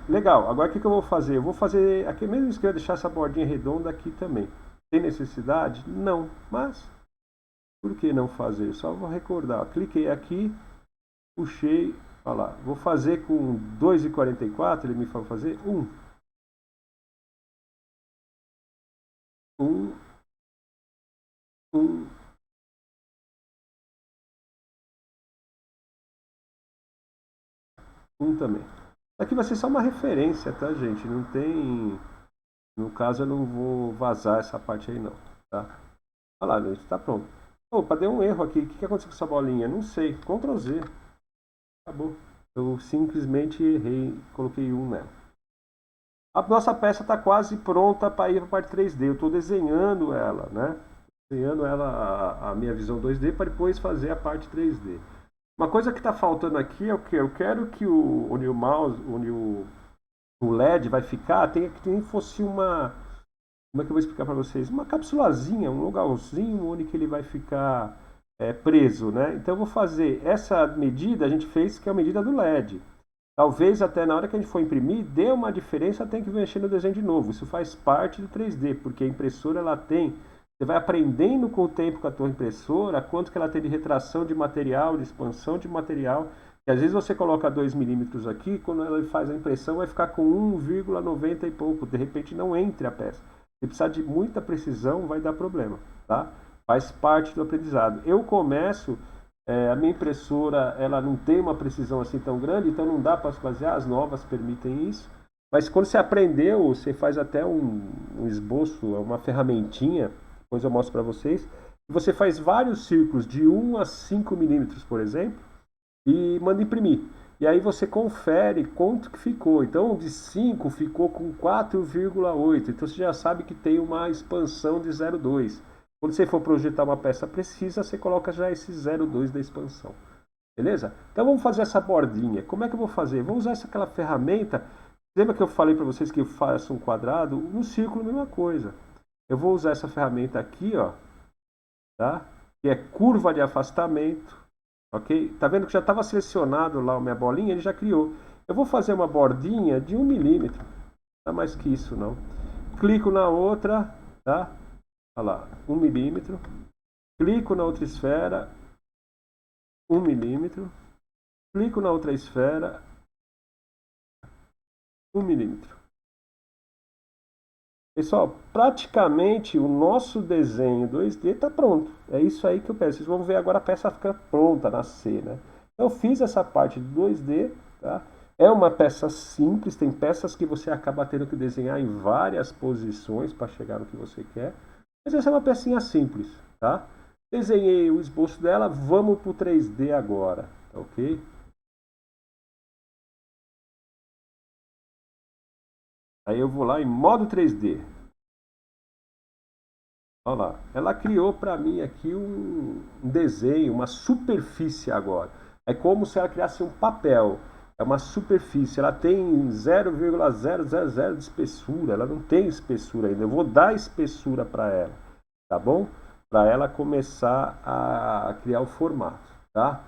Speaker 1: Legal, agora o que eu vou fazer? Eu vou fazer aqui mesmo esquerda, deixar essa bordinha redonda aqui também. Tem necessidade? Não, mas por que não fazer? Só vou recordar, cliquei aqui, puxei, olha lá, vou fazer com 2,44, ele me fala fazer 1. 1, 1, Um também. Aqui vai ser só uma referência, tá, gente? Não tem... No caso, eu não vou vazar essa parte aí, não, tá? Olha lá, gente, tá pronto. Opa, deu um erro aqui. O que aconteceu com essa bolinha? Não sei. Ctrl Z. Acabou. Eu simplesmente errei, coloquei um nela. A nossa peça está quase pronta para ir para a parte 3D. Eu estou desenhando ela, né? Desenhando ela, a minha visão 2D, para depois fazer a parte 3D. Uma coisa que está faltando aqui é o que? Eu quero que onde o mouse, onde o LED vai ficar, tenha que nem fosse uma... Como é que eu vou explicar para vocês? Uma capsulazinha, um lugarzinho onde que ele vai ficar preso, né? Então eu vou fazer essa medida, a gente fez que é a medida do LED. Talvez até na hora que a gente for imprimir, dê uma diferença, tem que mexer no desenho de novo. Isso faz parte do 3D, porque a impressora ela tem... Você vai aprendendo com o tempo com a tua impressora quanto que ela tem de retração de material, de expansão de material. E às vezes você coloca 2 milímetros aqui, quando ela faz a impressão vai ficar com 1,90 e pouco. De repente não entre a peça. Se precisar de muita precisão, vai dar problema, tá? Faz parte do aprendizado. Eu começo... a minha impressora ela não tem uma precisão assim tão grande, então não dá para fazer, as novas permitem isso. Mas quando você aprendeu, você faz até um esboço, uma ferramentinha, depois eu mostro para vocês. Você faz vários círculos de 1 a 5 milímetros, por exemplo, e manda imprimir. E aí você confere quanto que ficou. Então de 5 ficou com 4,8. Então você já sabe que tem uma expansão de 0,2. Quando você for projetar uma peça precisa, você coloca já esse 0,2 da expansão. Beleza? Então vamos fazer essa bordinha. Como é que eu vou fazer? Vou usar aquela ferramenta. Lembra que eu falei para vocês que eu faço um quadrado? No círculo, a mesma coisa. Eu vou usar essa ferramenta aqui, ó, tá? Que é curva de afastamento. Ok? Tá vendo que já estava selecionado lá a minha bolinha? Ele já criou. Eu vou fazer uma bordinha de 1 milímetro. Não é mais que isso, não. Clico na outra, tá? Olha lá, 1 milímetro. Clico na outra esfera, 1 milímetro. Clico na outra esfera, 1 milímetro. Pessoal, praticamente o nosso desenho 2D está pronto. É isso aí que eu peço. Vocês vão ver agora a peça ficar pronta, nascer, né? Eu fiz essa parte do 2D, tá? É uma peça simples, tem peças que você acaba tendo que desenhar em várias posições para chegar no que você quer. Mas essa é uma pecinha simples, tá? Desenhei o esboço dela, vamos para o 3D agora, tá ok? Aí eu vou lá em modo 3D. Olha lá, ela criou para mim aqui um desenho, uma superfície agora. É como se ela criasse um papel. É uma superfície, ela tem 0,000 de espessura, ela não tem espessura ainda. Eu vou dar espessura para ela, tá bom? Para ela começar a criar o formato, tá?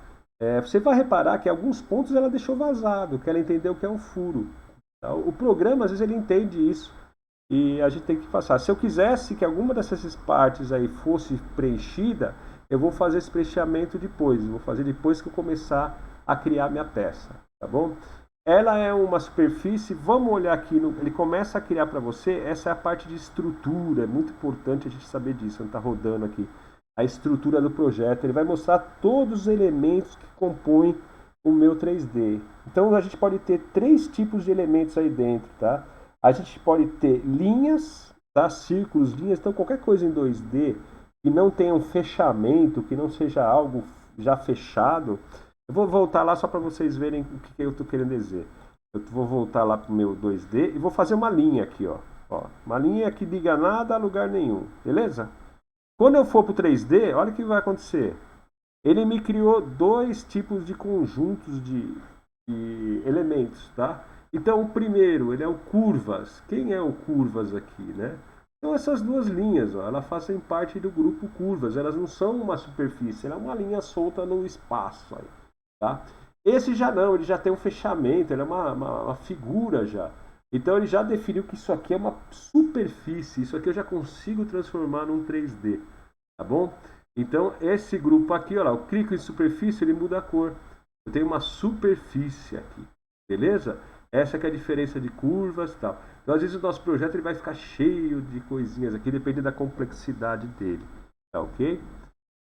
Speaker 1: Você vai reparar que alguns pontos ela deixou vazado, que ela entendeu que é um furo. Tá? O programa, às vezes, ele entende isso e a gente tem que passar. Se eu quisesse que alguma dessas partes aí fosse preenchida, eu vou fazer esse preenchamento depois. Eu vou fazer depois que eu começar a criar minha peça, tá bom? Ela é uma superfície, vamos olhar aqui, ele começa a criar para você, essa é a parte de estrutura, é muito importante a gente saber disso, ele está rodando aqui. A estrutura do projeto, ele vai mostrar todos os elementos que compõem o meu 3D. Então a gente pode ter 3 tipos de elementos aí dentro, tá? A gente pode ter linhas, tá? Círculos, linhas, então qualquer coisa em 2D que não tenha um fechamento, que não seja algo já fechado. Eu vou voltar lá só para vocês verem o que eu estou querendo dizer. Eu vou voltar lá para o meu 2D e vou fazer uma linha aqui, ó. Uma linha que diga nada a lugar nenhum, beleza? Quando eu for para o 3D, olha o que vai acontecer. Ele me criou 2 tipos de conjuntos de elementos, tá? Então o primeiro, ele é o curvas. Quem é o curvas aqui, né? Então essas 2 linhas, ó, elas fazem parte do grupo curvas. Elas não são uma superfície, ela é uma linha solta no espaço aí, tá? Esse já não, ele já tem um fechamento, ele é uma figura já. Então ele já definiu que isso aqui é uma superfície, isso aqui eu já consigo transformar num 3D, tá bom? Então esse grupo aqui, olha lá, eu clico em superfície, ele muda a cor. Eu tenho uma superfície aqui, beleza? Essa que é a diferença de curvas e tal. Então às vezes o nosso projeto ele vai ficar cheio de coisinhas aqui, depende da complexidade dele, tá ok?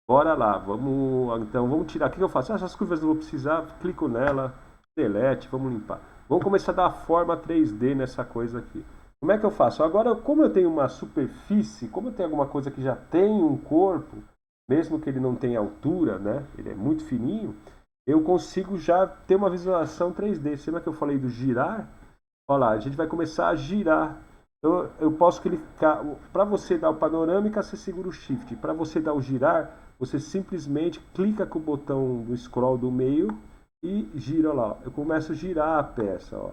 Speaker 1: Bora lá, vamos tirar. O que eu faço? Essas curvas eu não vou precisar, clico nela, delete, vamos limpar. Vamos começar a dar forma 3D nessa coisa aqui. Como é que eu faço? Agora, como eu tenho uma superfície, como eu tenho alguma coisa que já tem um corpo, mesmo que ele não tenha altura, né? Ele é muito fininho, eu consigo já ter uma visualização 3D. Você lembra que eu falei do girar? Olha lá, a gente vai começar a girar. Eu posso clicar. Para você dar o panorâmica, você segura o Shift. Para você dar o girar, você simplesmente clica com o botão do scroll do meio e gira lá. Eu começo a girar a peça. Ó.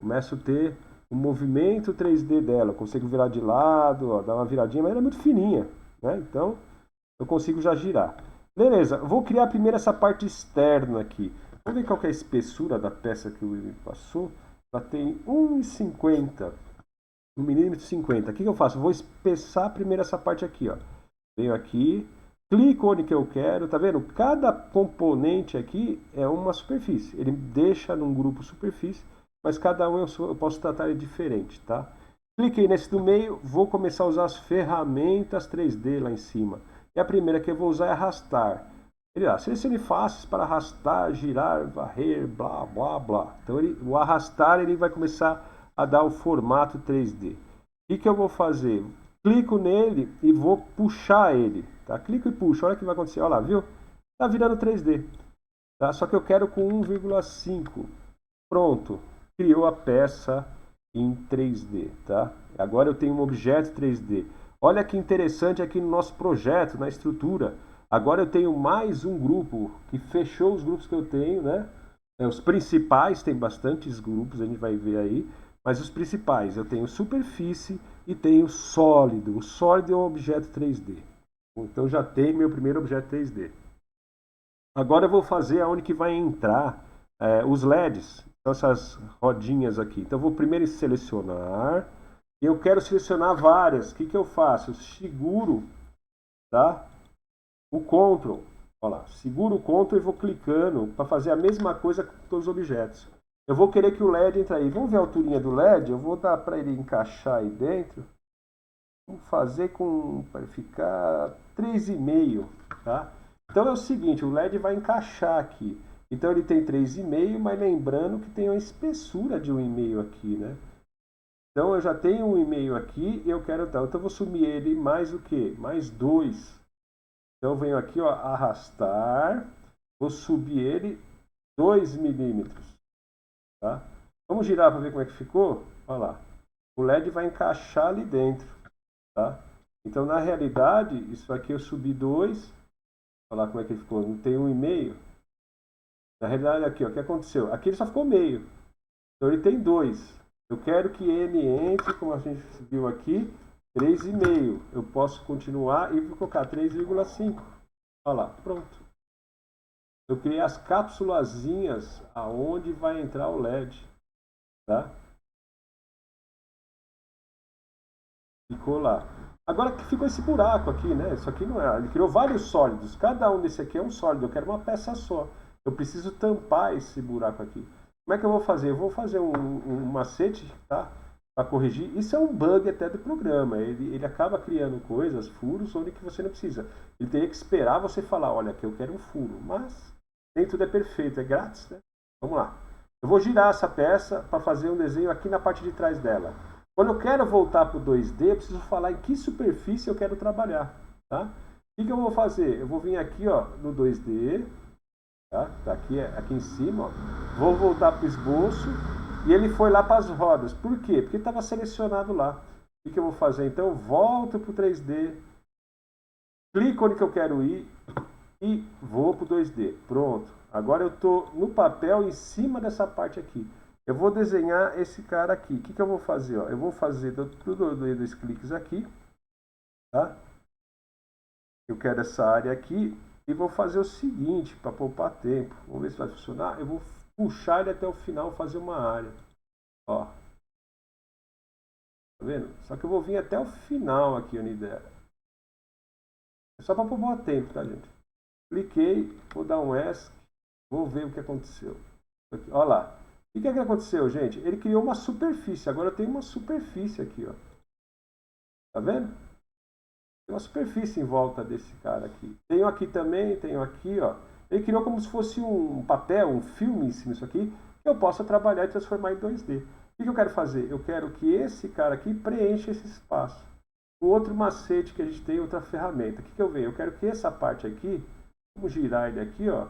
Speaker 1: Começo a ter o movimento 3D dela. Eu consigo virar de lado, ó, dar uma viradinha, mas ela é muito fininha. Né? Então, eu consigo já girar. Beleza, eu vou criar primeiro essa parte externa aqui. Vamos ver qual que é a espessura da peça que o William passou. Ela tem 1,50. 1 milímetro 50. O que eu faço? Eu vou espessar primeiro essa parte aqui. Ó. Venho aqui, clico onde que eu quero. Tá vendo? Cada componente aqui é uma superfície. Ele deixa num grupo superfície, mas cada um eu posso tratar ele diferente. Tá? Cliquei nesse do meio, vou começar a usar as ferramentas 3D lá em cima. E a primeira que eu vou usar é arrastar. Ele selecione faces para arrastar, girar, varrer, blá, blá, blá. Então o arrastar ele vai começar a dar o formato 3D. O que eu vou fazer? Clico nele e vou puxar ele. Tá? Clico e puxo, olha o que vai acontecer. Olha lá, viu? Tá virando 3D. Tá? Só que eu quero com 1,5. Pronto. Criou a peça em 3D. Tá? Agora eu tenho um objeto 3D. Olha que interessante aqui no nosso projeto, na estrutura. Agora eu tenho mais um grupo que fechou os grupos que eu tenho, né? Os principais, tem bastantes grupos, a gente vai ver aí. Mas os principais, eu tenho superfície e tenho sólido. O sólido é um objeto 3D. Então já tem meu primeiro objeto 3D. Agora eu vou fazer aonde que vai entrar os LEDs. Então essas rodinhas aqui. Então eu vou primeiro selecionar. E eu quero selecionar várias. O que eu faço? Eu seguro, tá? O Ctrl. Olha lá, seguro o Ctrl e vou clicando para fazer a mesma coisa com todos os objetos. Eu vou querer que o LED entre aí. Vamos ver a alturinha do LED? Eu vou dar para ele encaixar aí dentro. Vamos fazer para ficar 3,5, tá? Então é o seguinte, o LED vai encaixar aqui. Então ele tem 3,5, mas lembrando que tem uma espessura de 1,5 aqui, né? Então eu já tenho 1,5 aqui e eu quero então eu vou sumir ele mais o quê? Mais 2. Então eu venho aqui, ó, arrastar, vou subir ele 2 milímetros. Tá? Vamos girar para ver como é que ficou? Olha lá. O LED vai encaixar ali dentro. Tá? Então, na realidade, isso aqui eu subi 2. Olha lá como é que ficou. Não tem 1,5. Na realidade, aqui, ó, o que aconteceu? Aqui ele só ficou meio. Então, ele tem 2. Eu quero que ele entre, como a gente viu aqui, 3,5. Eu posso continuar e vou colocar 3,5. Olha lá, pronto. Eu criei as cápsulazinhas aonde vai entrar o LED, tá? Ficou lá. Agora que ficou esse buraco aqui, né? Isso aqui não é. Ele criou vários sólidos. Cada um desse aqui é um sólido. Eu quero uma peça só. Eu preciso tampar esse buraco aqui. Como é que eu vou fazer? Eu vou fazer um macete, tá? Para corrigir. Isso é um bug até do programa. Ele acaba criando coisas, furos, onde que você não precisa. Ele teria que esperar você falar, olha, aqui eu quero um furo. Mas nem tudo é perfeito, é grátis, né? Vamos lá. Eu vou girar essa peça para fazer um desenho aqui na parte de trás dela. Quando eu quero voltar para o 2D, eu preciso falar em que superfície eu quero trabalhar. Tá? O que eu vou fazer? Eu vou vir aqui, ó, no 2D, tá? Tá aqui em cima, ó. Vou voltar para o esboço e ele foi lá para as rodas. Por quê? Porque estava selecionado lá. O que eu vou fazer? Então eu volto para o 3D, clico onde que eu quero ir e vou para o 2D. Pronto. Agora eu estou no papel em cima dessa parte aqui. Eu vou desenhar esse cara aqui. O que eu vou fazer? Ó? Eu vou fazer tudo dois cliques aqui. Tá? Eu quero essa área aqui. E vou fazer o seguinte, para poupar tempo. Vamos ver se vai funcionar. Eu vou puxar ele até o final, fazer uma área. Ó. Tá vendo? Só que eu vou vir até o final aqui, Unidera. É só para poupar tempo, tá, gente? Cliquei, vou dar um ESC. Vou ver o que aconteceu. Aqui, ó lá. O que aconteceu, gente? Ele criou uma superfície. Agora eu tenho uma superfície aqui, ó. Tá vendo? Tem uma superfície em volta desse cara aqui. Tenho aqui também, tenho aqui, ó. Ele criou como se fosse um papel, um filme em cima disso aqui. que eu possa trabalhar e transformar em 2D. O que eu quero fazer? Eu quero que esse cara aqui preencha esse espaço. O outro macete que a gente tem, outra ferramenta. O que eu venho? Eu quero que essa parte aqui, vamos girar ele aqui, ó.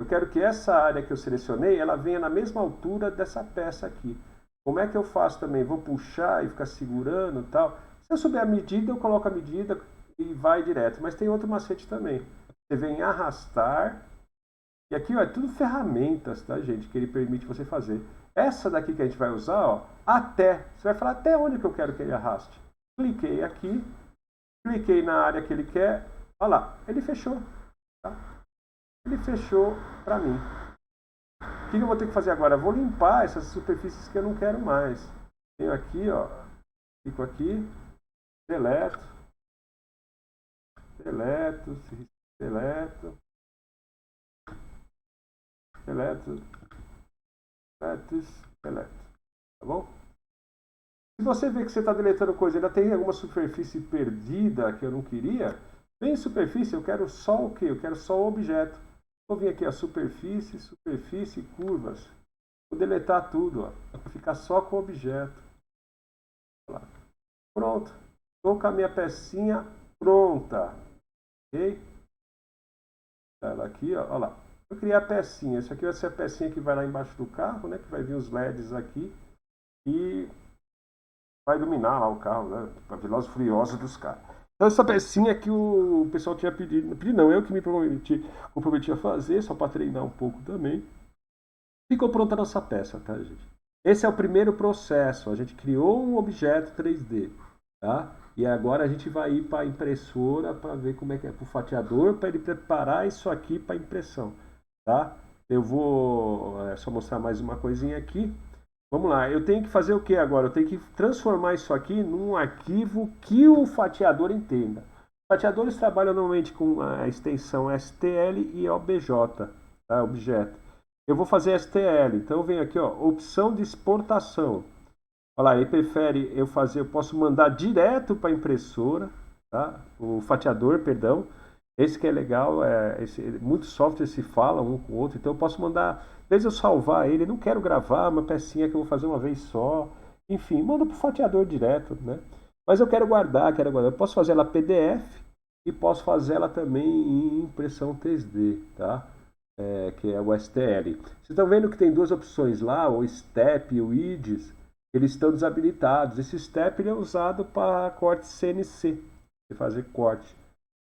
Speaker 1: Eu quero que essa área que eu selecionei, ela venha na mesma altura dessa peça aqui. Como é que eu faço também? Vou puxar e ficar segurando e tal. Se eu souber a medida, eu coloco a medida e vai direto. Mas tem outro macete também. Você vem arrastar. E aqui, ó, é tudo ferramentas, tá, gente? Que ele permite você fazer. Essa daqui que a gente vai usar, ó, até. Você vai falar até onde que eu quero que ele arraste. Cliquei aqui. Cliquei na área que ele quer. Olha lá, ele fechou. Tá? Ele fechou para mim. O que eu vou ter que fazer agora? Eu vou limpar essas superfícies que eu não quero mais. Venho aqui, ó, fico aqui, deleto, deleto, deleto, deleto, deleto, tá bom? Se você vê que você está deletando coisa e ainda tem alguma superfície perdida que eu não queria, vem em superfície, eu quero só o quê? Eu quero só o objeto. Vou vir aqui a superfície, superfície, curvas. Vou deletar tudo, ó, para ficar só com o objeto. Pronto. Estou com a minha pecinha pronta. Ok? Ela aqui, ó, olha lá. Eu criei a pecinha. Isso aqui vai ser a pecinha que vai lá embaixo do carro, né? Que vai vir os LEDs aqui e vai iluminar lá o carro, né? A Velozes e Furiosos dos carros. Então essa pecinha que o pessoal tinha pedido, não, eu que me comprometi a fazer, só para treinar um pouco também. Ficou pronta a nossa peça, tá, gente? Esse é o primeiro processo. A gente criou um objeto 3D, tá? E agora a gente vai ir para a impressora para ver como é que é, para o fatiador, para ele preparar isso aqui para impressão, tá? Eu vou só mostrar mais uma coisinha aqui. Vamos lá, eu tenho que fazer o que agora? Eu tenho que transformar isso aqui num arquivo que o fatiador entenda. Fatiadores trabalham normalmente com a extensão STL e OBJ, tá? Objeto. Eu vou fazer STL, então eu venho aqui, ó, opção de exportação. Olha lá, ele prefere eu posso mandar direto para a impressora, tá? O fatiador, perdão. Esse que é legal, muitos softwares se falam um com o outro, então eu posso mandar, às vezes eu salvar ele, não quero gravar uma pecinha que eu vou fazer uma vez só, enfim, manda para o fatiador direto, né? Mas eu quero guardar, eu posso fazer ela PDF e posso fazer ela também em impressão 3D, tá? Que é o STL. Vocês estão vendo que tem duas opções lá, o STEP e o IDES, eles estão desabilitados. Esse STEP ele é usado para corte CNC, você fazer corte.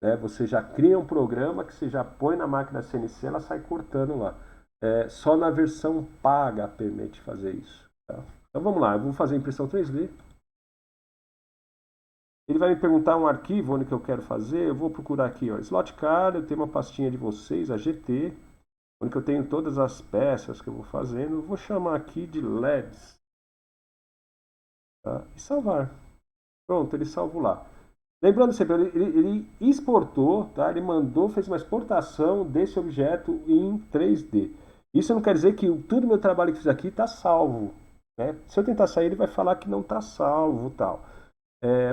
Speaker 1: Né? Você já cria um programa que você já põe na máquina CNC, ela sai cortando lá. Só na versão paga permite fazer isso. Tá? Então vamos lá, eu vou fazer impressão 3D. Ele vai me perguntar um arquivo onde que eu quero fazer. Eu vou procurar aqui, ó, Slotcar, eu tenho uma pastinha de vocês, a GT, onde que eu tenho todas as peças que eu vou fazendo. Eu vou chamar aqui de LEDs. Tá? E salvar. Pronto, ele salvou lá. Lembrando sempre, ele exportou, tá? Ele mandou, fez uma exportação desse objeto em 3D. Isso não quer dizer que todo o meu trabalho que fiz aqui está salvo. Né? Se eu tentar sair, ele vai falar que não está salvo, tal.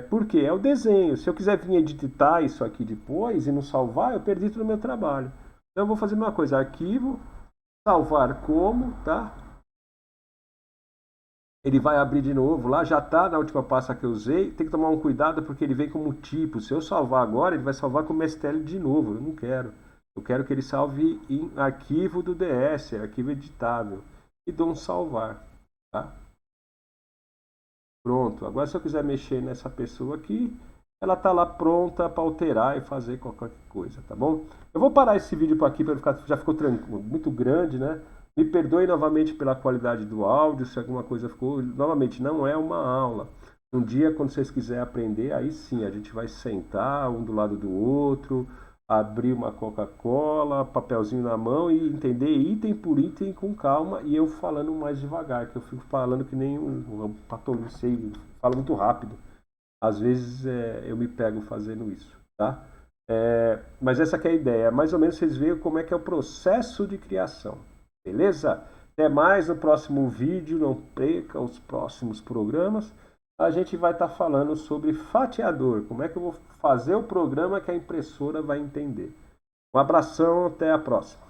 Speaker 1: Por quê? É o desenho. Se eu quiser vir editar isso aqui depois e não salvar, eu perdi todo o meu trabalho. Então eu vou fazer uma coisa, arquivo, salvar como, tá? Ele vai abrir de novo, lá já está na última pasta que eu usei. Tem que tomar um cuidado porque ele vem como tipo. Se eu salvar agora, ele vai salvar como STL de novo. Eu não quero. Eu quero que ele salve em arquivo do DS, arquivo editável. E dou um salvar. Tá? Pronto. Agora se eu quiser mexer nessa pessoa aqui, ela está lá pronta para alterar e fazer qualquer coisa, tá bom? Eu vou parar esse vídeo por aqui, para ficar, já ficou muito grande, né? Me perdoe novamente pela qualidade do áudio, se alguma coisa ficou... Novamente, não é uma aula. Um dia, quando vocês quiserem aprender, aí sim, a gente vai sentar um do lado do outro, abrir uma Coca-Cola, papelzinho na mão e entender item por item com calma e eu falando mais devagar, que eu fico falando que nem um patolino, falo muito rápido. Às vezes eu me pego fazendo isso, tá? Mas essa que é a ideia. Mais ou menos vocês veem como é que é o processo de criação. Beleza? Até mais no próximo vídeo, não perca os próximos programas. A gente vai estar falando sobre fatiador, como é que eu vou fazer o programa que a impressora vai entender. Um abração, até a próxima.